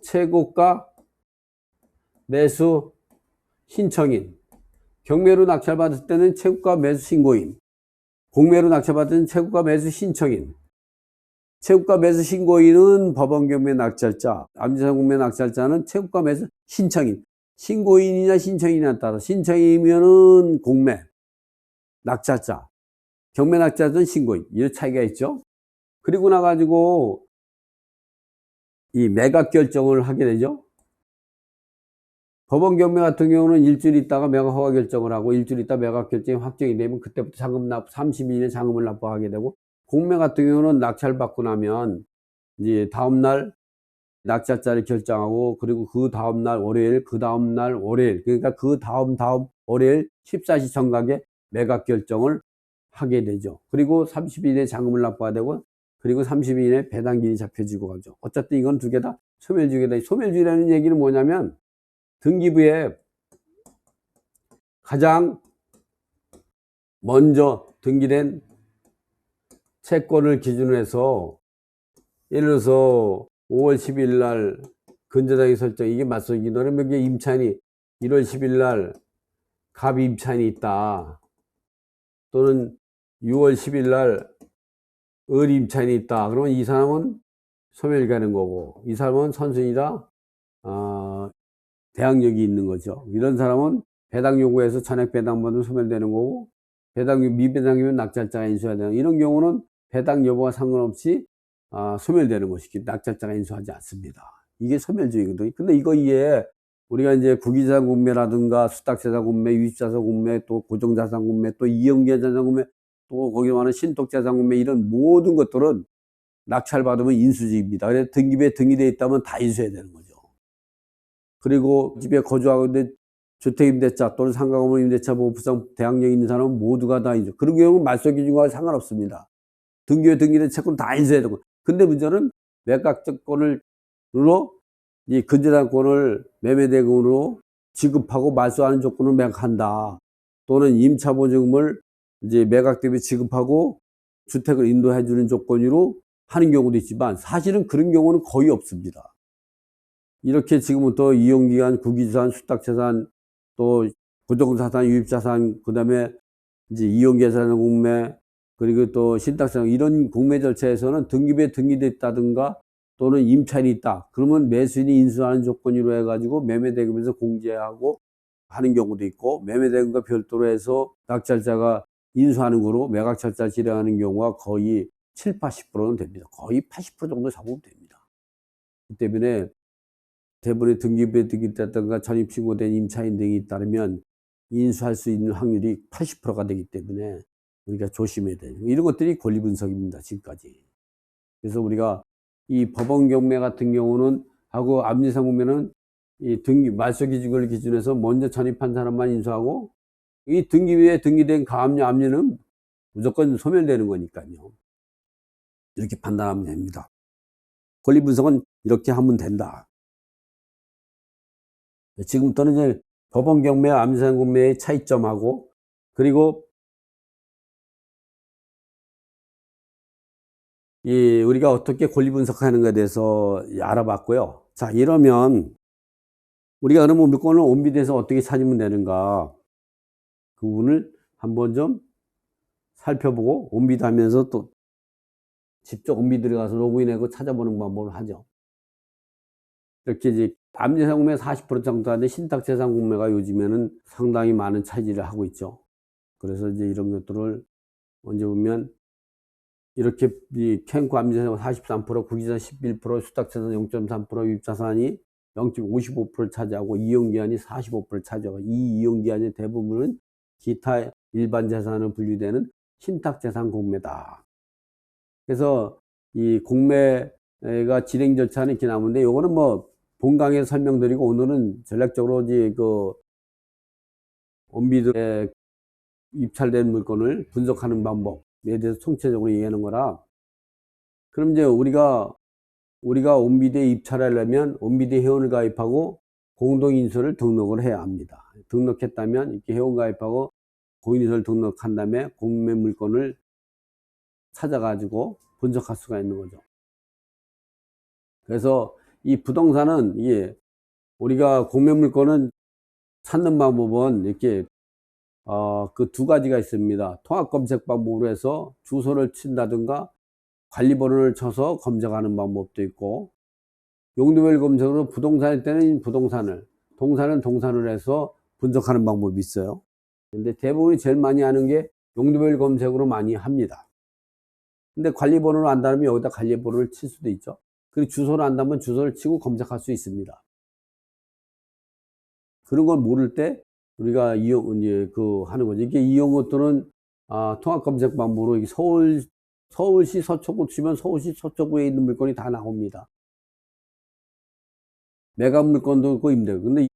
최고가 매수 신청인, 경매로 낙찰받을 때는 최고가 매수 신고인, 공매로 낙찰받을 때는 최고가 매수 신청인. 최고가 매수 신고인은 법원 경매 낙찰자, 암지상 공매 낙찰자는 최고가 매수 신청인. 신고인이냐 신청인이냐에 따라 신청이면은 공매 낙찰자, 경매 낙찰자는 신고인. 이런 차이가 있죠. 그리고 나가지고 이 매각 결정을 하게 되죠. 법원 경매 같은 경우는 일주일 있다가 매각 허가 결정을 하고 일주일 있다 매각 결정이 확정이 되면 그때부터 잔금 납부 32일에 잔금을 납부하게 되고, 공매 같은 경우는 낙찰 받고 나면 이제 다음날 낙찰자를 결정하고, 그리고 그 다음날 월요일, 그 다음날 월요일, 그러니까 그 다음 월요일 14시 정각에 매각 결정을 하게 되죠. 그리고 30일에 잔금을 납부가 되고, 그리고 30일에 배당기일이 잡혀지고 가죠. 어쨌든 이건 두 개 다 소멸주의다. 소멸주의라는 얘기는 뭐냐면 등기부에 가장 먼저 등기된 채권을 기준으로 해서, 예를 들어서 5월 10일 날 근저당이 설정, 이게 맞서기 너는 이게 임차인이 1월 10일 날 갑 임차인이 있다, 또는 6월 10일 날 을 임차인이 있다. 그러면 이 사람은 소멸이 가는 거고, 이 사람은 선순위다, 대항력이 있는 거죠. 이런 사람은 배당 요구해서 전액 배당받으면 소멸되는 거고, 미배당이면 낙찰자가 인수해야 되는, 이런 경우는 배당 여부와 상관없이 소멸되는 것이기 낙찰자가 인수하지 않습니다. 이게 소멸주의거든요. 근데 이거에 우리가 이제 구기자산 공매라든가 수탁자산 공매, 유입자산 공매, 또 고정자산 공매, 또 이용계자산 공매, 또 거기 말하는 신독자산 공매, 이런 모든 것들은 낙찰받으면 인수지입니다. 그래서 등기부에 등기되어 있다면 다 인수해야 되는 거죠. 그리고 집에 거주하고 있는데 주택임대차 또는 상가건물 임대차 보호부상 대항력 있는 사람은 모두가 다 인수. 그런 경우는 말소기준과 상관없습니다. 등기부에 등기된 채권 다 인수해야 되고. 근데 문제는 매각권으로 이 근저당권을 매매대금으로 지급하고 말소하는 조건을 매각한다, 또는 임차보증금을 이제 매각 대비 지급하고 주택을 인도해 주는 조건으로 하는 경우도 있지만, 사실은 그런 경우는 거의 없습니다. 이렇게 지금부터 이용기간, 구기자산, 수탁자산, 또 고정자산, 유입자산, 그 다음에 이제 이용계산 공매, 그리고 또 신탁자산, 이런 공매 절차에서는 등기부에 등기됐다든가 또는 임차인이 있다, 그러면 매수인이 인수하는 조건으로 해가지고 매매대금에서 공제하고 하는 경우도 있고, 매매대금과 별도로 해서 낙찰자가 인수하는 거로 매각찰자 실행하는 경우가 거의 7, 80%는 됩니다. 거의 80% 정도 잡으면 됩니다. 그 때문에 대부분의 등기부에 등기됐다든가 전입신고된 임차인 등이 따르면 인수할 수 있는 확률이 80%가 되기 때문에 우리가 조심해야 돼요. 이런 것들이 권리분석입니다, 지금까지. 그래서 우리가 이 법원 경매 같은 경우는 하고 암지상 공매는 이 등기 말소기준을 기준해서 먼저 전입한 사람만 인수하고, 이 등기부에 등기된 가압류, 압류는 무조건 소멸되는 거니까요. 이렇게 판단하면 됩니다. 권리분석은 이렇게 하면 된다. 지금부터는 이제 법원 경매와 암지상 공매의 차이점하고, 그리고 우리가 어떻게 권리 분석하는 것에 대해서 알아봤고요. 자, 이러면 우리가 그러면 물건을 온비드에서 어떻게 찾으면 되는가, 그 부분을 한번 좀 살펴보고, 온비드 하면서 또 직접 온비드 들어가서 로그인하고 찾아보는 방법을 하죠. 이렇게 이제 암지상 공매 40% 정도 하는데 신탁재산 공매가 요즘에는 상당히 많은 차지를 하고 있죠. 그래서 이제 이런 것들을 언제 보면 이렇게 이 캠코 암지상 43%, 구기자산 11%, 수탁자산 0.3%, 유입자산이 0.55%를 차지하고 이용기한이 45%를 차지하고, 이 이용기한의 대부분은 기타 일반 재산으로 분류되는 신탁재산 공매다. 그래서 이 공매가 진행 절차는 이렇게 나오는데, 요거는 뭐 본강에서 설명드리고, 오늘은 전략적으로 이제 그 온비드에 입찰된 물건을 분석하는 방법에 대해서 총체적으로 얘기하는 거라. 그럼 이제 우리가 온비드에 입찰하려면 온비드 회원을 가입하고 공동인수를 등록을 해야 합니다. 등록했다면 이렇게 회원 가입하고 공인인수를 등록한 다음에 공매 물건을 찾아가지고 분석할 수가 있는 거죠. 그래서 이 부동산은 우리가 공매 물건은 찾는 방법은 이렇게 그 두 가지가 있습니다. 통합 검색 방법으로 해서 주소를 친다든가 관리번호를 쳐서 검색하는 방법도 있고, 용도별 검색으로 부동산일 때는 부동산을, 동산은 동산을 해서 분석하는 방법이 있어요. 근데 대부분이 제일 많이 하는 게 용도별 검색으로 많이 합니다. 근데 관리번호를 안다면 여기다 관리번호를 칠 수도 있죠. 그리고 주소를 안다면 주소를 치고 검색할 수 있습니다. 그런 걸 모를 때 우리가 하는 거죠. 이게 이용 것들은 통합 검색 방법으로 서울시 서초구 치면 서울시 서초구에 있는 물건이 다 나옵니다. 매각 물건도 있고 임대고. 근데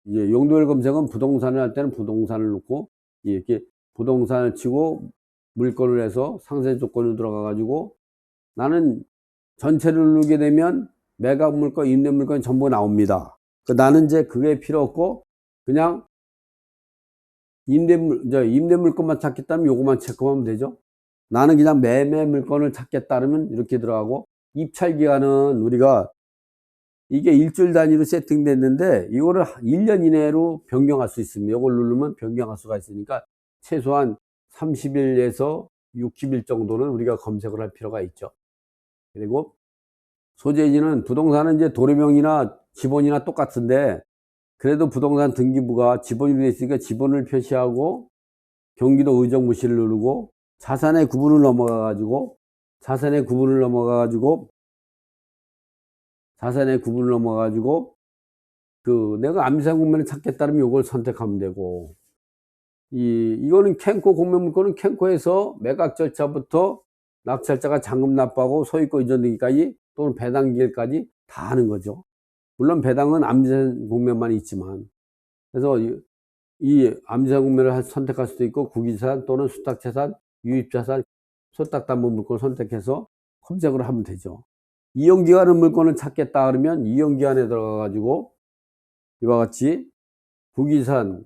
용도별 검색은 부동산을 할 때는 부동산을 놓고 이렇게 부동산을 치고 물건을 해서 상세 조건을 들어가 가지고 나는 전체를 누르게 되면 매각 물건, 임대 물건이 전부 나옵니다. 나는 이제 그게 필요 없고 그냥 임대 물건만 찾겠다면 요거만 체크하면 되죠. 나는 그냥 매매 물건을 찾겠다 그러면 이렇게 들어가고, 입찰 기간은 우리가 이게 일주일 단위로 세팅됐는데 이거를 1년 이내로 변경할 수 있습니다. 이걸 누르면 변경할 수가 있으니까 최소한 30일에서 60일 정도는 우리가 검색을 할 필요가 있죠. 그리고 소재지는 부동산은 이제 도료명이나 지번이나 똑같은데, 그래도 부동산 등기부가 지번으로 되어 있으니까 지번을 표시하고 경기도 의정부시를 누르고 자산의 구분을 넘어가 가지고 내가 암기상 공매를 찾겠다면 이걸 선택하면 되고, 이거는 캔코 공매 물건은 캔코에서 매각 절차부터 낙찰자가 잔금 납부하고 소유권 이전 등기까지 또는 배당 기일까지 다 하는 거죠. 물론 배당은 암기상 공매만 있지만, 그래서 이 암기상 공매를 선택할 수도 있고 국유재산 또는 수탁재산, 유입재산, 소탁담보 물건을 선택해서 검색을 하면 되죠. 이용기한의 물건을 찾겠다 그러면 이용기한에 들어가 가지고 이와 같이 국유재산,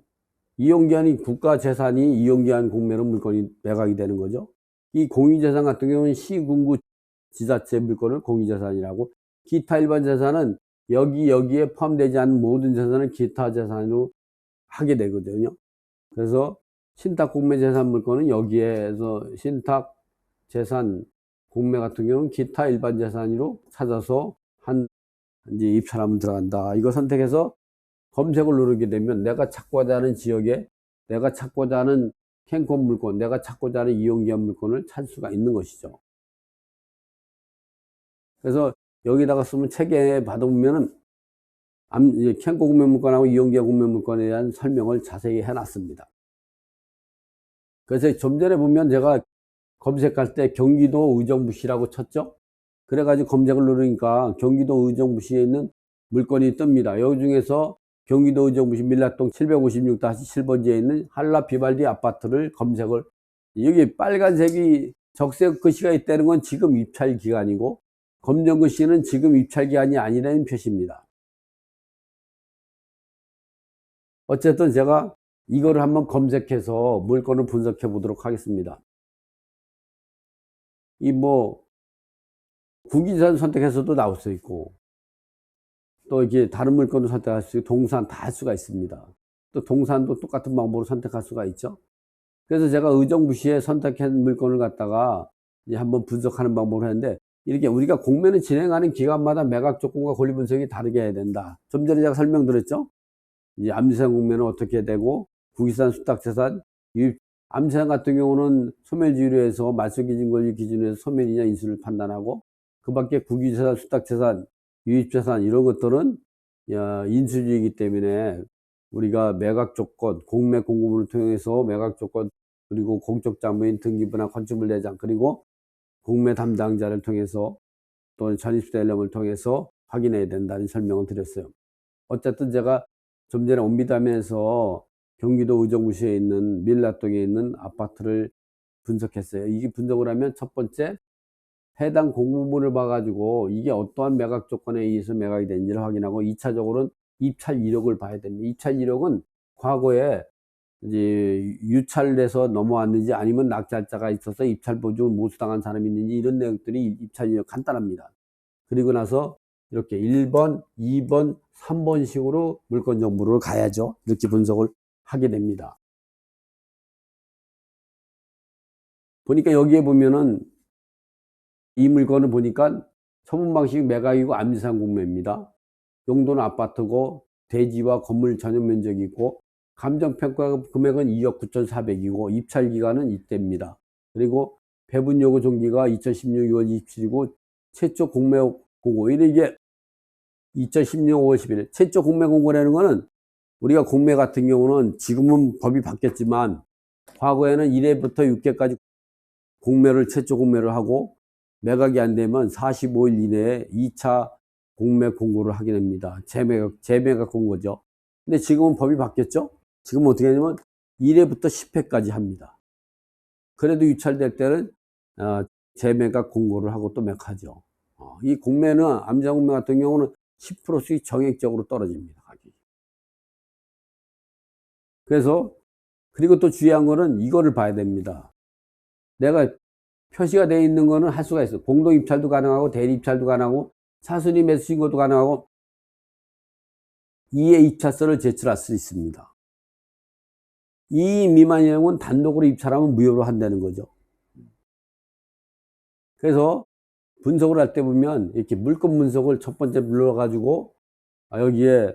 이용기한이 국가재산이 이용기한 공매로 물건이 매각이 되는 거죠. 이 공유재산 같은 경우는 시군구 지자체 물건을 공유재산이라고, 기타 일반 재산은 여기에 포함되지 않은 모든 재산을 기타 재산으로 하게 되거든요. 그래서 신탁 공매 재산 물건은 여기에서 신탁 재산 공매 같은 경우는 기타 일반 재산으로 찾아서 이제 입찰하면 들어간다. 이거 선택해서 검색을 누르게 되면 내가 찾고자 하는 지역에 내가 찾고자 하는 캔코 물건, 내가 찾고자 하는 이용기한 물건을 찾을 수가 있는 것이죠. 그래서 여기다가 쓰면 책에 받아보면은 캔코 공매 물건하고 이용기한 공매 물건에 대한 설명을 자세히 해놨습니다. 그래서 좀 전에 보면 제가 검색할 때 경기도 의정부시라고 쳤죠. 그래가지고 검색을 누르니까 경기도 의정부시에 있는 물건이 뜹니다. 여기 중에서 경기도 의정부시 밀락동 756-7번지에 있는 한라 비발디 아파트를 검색을, 여기 빨간색이 적색 글씨가 있다는 건 지금 입찰 기간이고, 검정 글씨는 지금 입찰 기간이 아니라는 표시입니다. 어쨌든 제가 이거를 한번 검색해서 물건을 분석해 보도록 하겠습니다. 국유재산 선택해서도 나올 수 있고, 또 이게 다른 물건도 선택할 수 있고, 동산 다 할 수가 있습니다. 또 동산도 똑같은 방법으로 선택할 수가 있죠. 그래서 제가 의정부시에 선택한 물건을 갖다가 이제 한번 분석하는 방법을 했는데, 이렇게 우리가 공매는 진행하는 기간마다 매각 조건과 권리 분석이 다르게 해야 된다. 좀 전에 제가 설명드렸죠. 이제 암지상 공매는 어떻게 되고, 국유재산, 수탁재산, 암지상 같은 경우는 소멸지율에서 말소기준 권리 기준에서 소멸이냐 인수를 판단하고, 그 밖에 국유재산, 수탁재산, 유입재산 이런 것들은 인수주의이기 때문에 우리가 매각 조건, 공매 공고문을 통해서 매각 조건, 그리고 공적 자문인 등기부나 건축물 대장, 그리고 공매 담당자를 통해서 또는 전입대리점을 통해서 확인해야 된다는 설명을 드렸어요. 어쨌든 제가 좀 전에 온비담에서 경기도 의정부시에 있는 밀라동에 있는 아파트를 분석했어요. 이게 분석을 하면 첫 번째, 해당 공고문을 봐가지고 이게 어떠한 매각 조건에 의해서 매각이 되는지를 확인하고, 2차적으로는 입찰 이력을 봐야 됩니다. 입찰 이력은 과거에 이제 유찰돼서 넘어왔는지 아니면 낙찰자가 있어서 입찰 보증을 모수당한 사람이 있는지, 이런 내용들이 입찰 이력 간단합니다. 그리고 나서 이렇게 1번, 2번, 3번 식으로 물건 정보를 가야죠. 이렇게 분석을 하게 됩니다. 보니까 여기에 보면은 이 물건을 보니까 처분 방식 매각이고 암지상 공매입니다. 용도는 아파트고 대지와 건물 전용 면적이 있고, 감정평가 금액은 2억 9,400이고 입찰 기간은 이때입니다. 그리고 배분 요구 종기가 2016 6월 27일이고 최초 공매 공고, 이게 2016 5월 11일. 최초 공매 공고라는 거는, 우리가 공매 같은 경우는 지금은 법이 바뀌었지만 과거에는 1회부터 6회까지 공매를 최초 공매를 하고, 매각이 안 되면 45일 이내에 2차 공매 공고를 하게 됩니다. 재매각 공고죠. 근데 지금은 법이 바뀌었죠. 지금은 어떻게 하냐면 1회부터 10회까지 합니다. 그래도 유찰될 때는 재매각 공고를 하고 또 매각하죠. 이 공매는, 암지상 공매 같은 경우는 10%씩 정액적으로 떨어집니다. 가격이. 그래서, 그리고 또 중요한 거는 이거를 봐야 됩니다. 내가 표시가 되어 있는 거는 할 수가 있어. 공동 입찰도 가능하고 대리 입찰도 가능하고 차순위 매수 신고도 가능하고 2회 입찰서를 제출할 수 있습니다. 이 미만의 경우는 단독으로 입찰하면 무효로 한다는 거죠. 그래서 분석을 할 때 보면 이렇게 물건 분석을 첫 번째 눌러가지고 여기에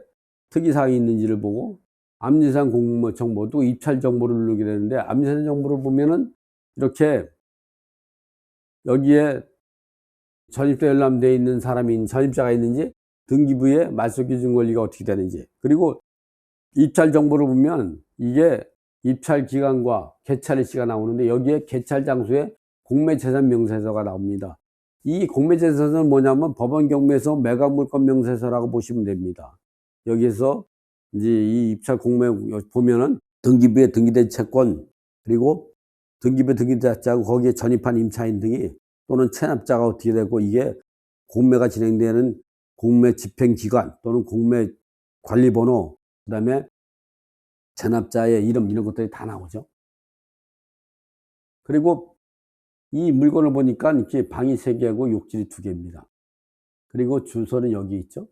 특이사항이 있는지를 보고, 암지상 공모 정보도 입찰 정보를 누르게 되는데, 암지상 정보를 보면은 이렇게 여기에 전입대 열람되어 있는 사람이, 전입자가 있는지, 등기부에 말소 기준 권리가 어떻게 되는지, 그리고 입찰 정보를 보면 이게 입찰 기간과 개찰 일시가 나오는데, 여기에 개찰 장소에 공매재산 명세서가 나옵니다. 이 공매재산서는 뭐냐면 법원 경매서 매각 물건 명세서라고 보시면 됩니다. 여기에서 이제 이 입찰 공매 보면은 등기부에 등기된 채권, 그리고 등기부에 등기된 자하고 거기에 전입한 임차인 등이 또는 체납자가 어떻게 되고, 이게 공매가 진행되는 공매 집행기관 또는 공매 관리번호, 그 다음에 체납자의 이름, 이런 것들이 다 나오죠. 그리고 이 물건을 보니까 이렇게 방이 3개하고 욕실이 2개입니다. 그리고 주소는 여기 있죠.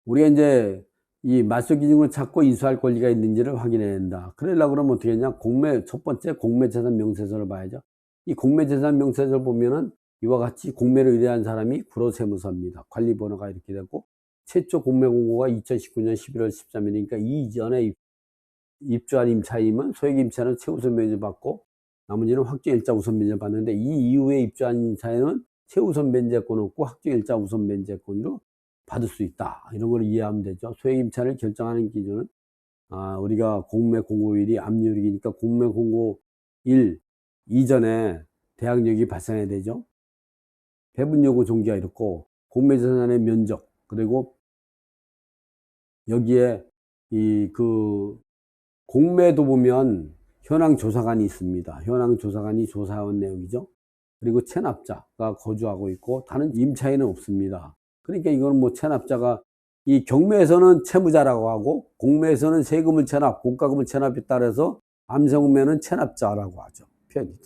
우리가 이제 이 말소 기준을 찾고 인수할 권리가 있는지를 확인해야 된다. 그러려고 그러면 어떻게 했냐? 첫 번째 공매재산 명세서를 봐야죠. 이 공매재산 명세서를 보면은 이와 같이 공매를 의뢰한 사람이 구로세무서입니다. 관리번호가 이렇게 되고, 최초 공매 공고가 2019년 11월 13일이니까 이전에 입주한 임차인은 소액 임차는 최우선 면제 받고 나머지는 확정 일자 우선 면제 받는데, 이 이후에 입주한 임차인은 최우선 면제권 없고 확정 일자 우선 면제권으로 받을 수 있다. 이런 걸 이해하면 되죠. 소액 임차를 결정하는 기준은 우리가 공매 공고일이 압류일이니까 공매 공고일 이전에 대항력이 발생해야 되죠. 배분 요구 종기가 이렇고, 공매 재산의 면적, 그리고 여기에 공매도 보면 현황 조사관이 있습니다. 현황 조사관이 조사한 내용이죠. 그리고 체납자가 거주하고 있고 다른 임차인은 없습니다. 그러니까 이거는 뭐 체납자가, 이 경매에서는 채무자라고 하고 공매에서는 세금을 체납, 공과금을 체납에 따라서 암세공매는 체납자라고 하죠.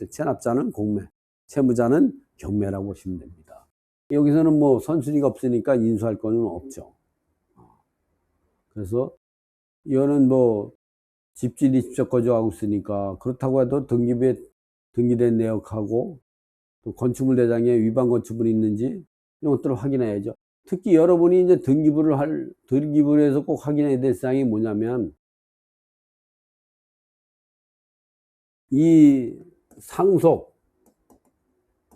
체납자는 공매, 채무자는 경매라고 보시면 됩니다. 여기서는 뭐 선순위가 없으니까 인수할 거는 없죠. 그래서 이거는 뭐 집주인이 직접 거주하고 있으니까, 그렇다고 해도 등기부에 등기된 내역하고 또 건축물 대장에 위반 건축물이 있는지 이런 것들을 확인해야죠. 특히 여러분이 이제 등기부를 해서 꼭 확인해야 될 사항이 뭐냐면, 이 상속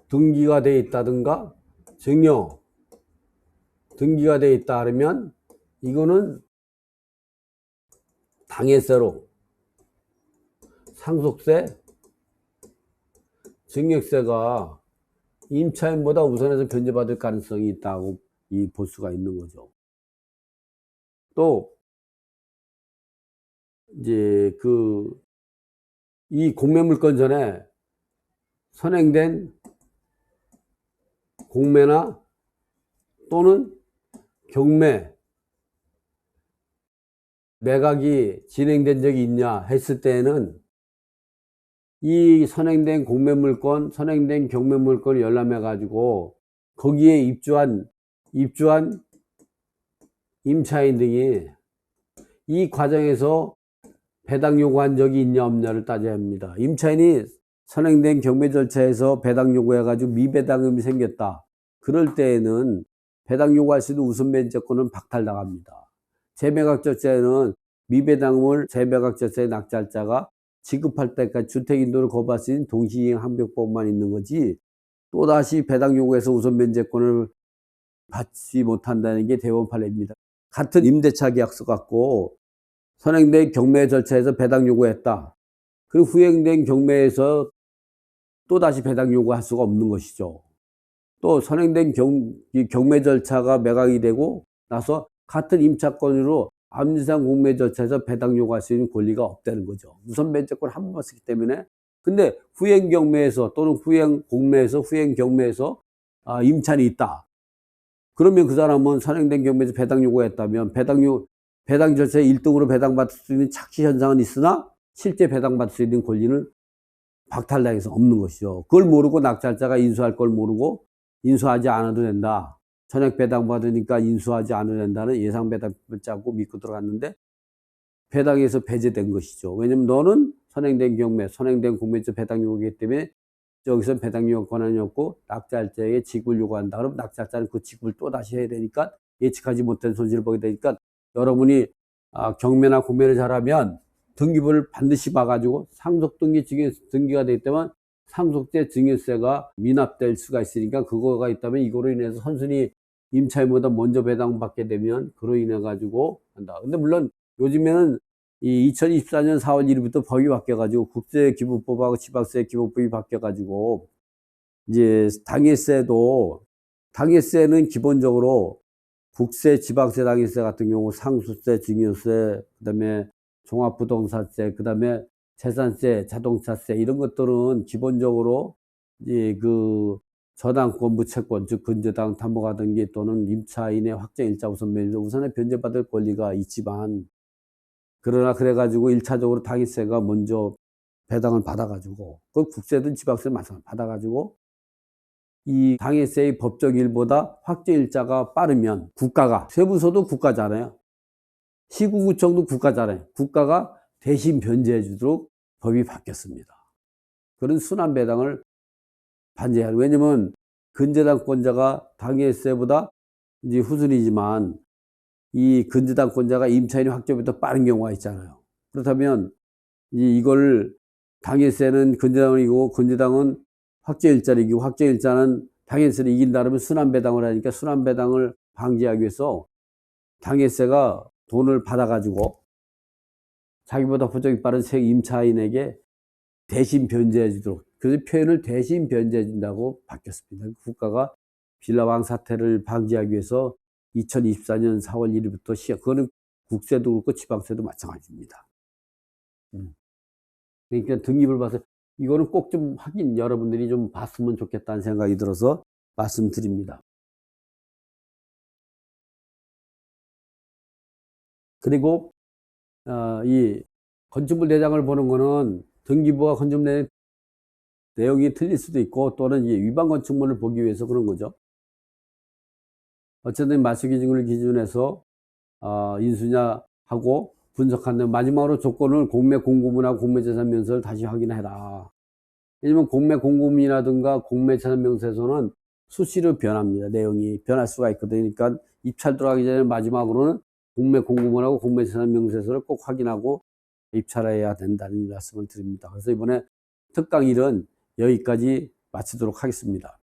등기가 되어 있다든가 증여 등기가 되어 있다 하면, 이거는 당해세로 상속세, 증여세가 임차인보다 우선해서 변제받을 가능성이 있다고 볼 수가 있는 거죠. 또 이제 이 공매물건 전에 선행된 공매나 또는 경매, 매각이 진행된 적이 있냐 했을 때에는 이 선행된 공매물건, 선행된 경매물건을 열람해 가지고 거기에 입주한 임차인 등이 이 과정에서 배당 요구한 적이 있냐 없냐를 따져야 합니다. 임차인이 선행된 경매 절차에서 배당 요구해 가지고 미배당금이 생겼다. 그럴 때에는 배당 요구할 수 있는 우선 면제권은 박탈당합니다. 재매각 절차에는 미배당금을 재매각 절차의 낙찰자가 지급할 때까지 주택인도를 거부할 수 있는 동시이행 항변법만 있는 거지, 또다시 배당 요구해서 우선 면제권을 받지 못한다는 게 대법원 판례입니다. 같은 임대차 계약서 갖고 선행된 경매 절차에서 배당 요구했다. 그리고 후행된 경매에서 또다시 배당 요구할 수가 없는 것이죠. 또 선행된 경매 절차가 매각이 되고 나서 같은 임차권으로 암지상 공매 절차에서 배당 요구할 수 있는 권리가 없다는 거죠. 우선 면제권 한 번만 쓰기 때문에. 근데 후행 경매에서 또는 후행 공매에서 후행 경매에서 임차인이 있다. 그러면 그 사람은 선행된 경매에서 배당 요구했다면 배당 절차에 1등으로 배당받을 수 있는 착시 현상은 있으나 실제 배당받을 수 있는 권리는 박탈당해서 없는 것이죠. 그걸 모르고 낙찰자가 인수할 걸 모르고 인수하지 않아도 된다. 전액 배당 받으니까 인수하지 않아도 된다는 예상 배당을 짜고 믿고 들어갔는데 배당에서 배제된 것이죠. 왜냐면 너는 선행된 경매, 선행된 공매에서 배당 요구이기 때문에 여기서 배당 요구 권한이 없고 낙찰자에게 지급을 요구한다. 그럼 낙찰자는 그 지급을 또 다시 해야 되니까 예측하지 못한 손실을 보게 되니까 여러분이 경매나 공매를 잘하면 등기부를 반드시 봐가지고 상속등기 등기가 되기 때문에 상속세 증여세가 미납될 수가 있으니까 그거가 있다면 이거로 인해서 선순위 임차인보다 먼저 배당받게 되면 그로 인해 가지고 한다. 근데 물론 요즘에는 이 2024년 4월 1일부터 법이 바뀌어 가지고 국세기부법하고 지방세 기본법이 바뀌어 가지고 이제 당해세는 기본적으로 국세, 지방세, 당해세 같은 경우 상수세, 증여세, 그다음에 종합부동산세, 그다음에 재산세, 자동차세 이런 것들은 기본적으로 이제 저당권, 무채권, 즉 근저당, 담보가 등기 또는 임차인의 확정 일자 우선 면제 우선에 변제받을 권리가 있지만, 그러나 그래가지고 1차적으로 당해세가 먼저 배당을 받아가지고 그 국세든 지방세든 마찬가지로 받아가지고 이 당해세의 법적 일보다 확정 일자가 빠르면 국가가, 세무서도 국가잖아요. 시군구청도 국가잖아요. 국가가 대신 변제해 주도록 법이 바뀌었습니다. 그런 순환 배당을 반제하는. 왜냐면 근저당권자가 당해세보다 이제 후순위지만 이 근저당권자가 임차인이 확정부터 빠른 경우가 있잖아요. 그렇다면 이걸 당해세는 근저당을 이기고 근저당은 확정일자를 이기고 확정일자는 당해세를 이긴다 그러면 순환배당을 하니까 순환배당을 방지하기 위해서 당해세가 돈을 받아가지고 자기보다 호적이 빠른 새 임차인에게 대신 변제해 주도록, 그래서 표현을 대신 변제해 준다고 바뀌었습니다. 국가가 빌라왕 사태를 방지하기 위해서 2024년 4월 1일부터 시작. 그거는 국세도 그렇고 지방세도 마찬가지입니다. 그러니까 등기부를 봐서 이거는 꼭 좀 확인 여러분들이 좀 봤으면 좋겠다는 생각이 들어서 말씀드립니다. 그리고 이 건축물 대장을 보는 거는 등기부가 건축물 내용이 틀릴 수도 있고 또는 위반 건축물을 보기 위해서 그런 거죠. 어쨌든 말소기준을 기준해서 인수냐 하고 분석하는데 마지막으로 조건을 공매 공고문하고 공매재산명세서를 다시 확인해라. 왜냐면 공매 공고문이라든가 공매재산명세서는 수시로 변합니다. 내용이 변할 수가 있거든요. 그러니까 입찰 들어가기 전에 마지막으로는 공매 공고문하고 공매재산명세서를 꼭 확인하고 입찰해야 된다는 말씀을 드립니다. 그래서 이번에 특강 1은 여기까지 마치도록 하겠습니다.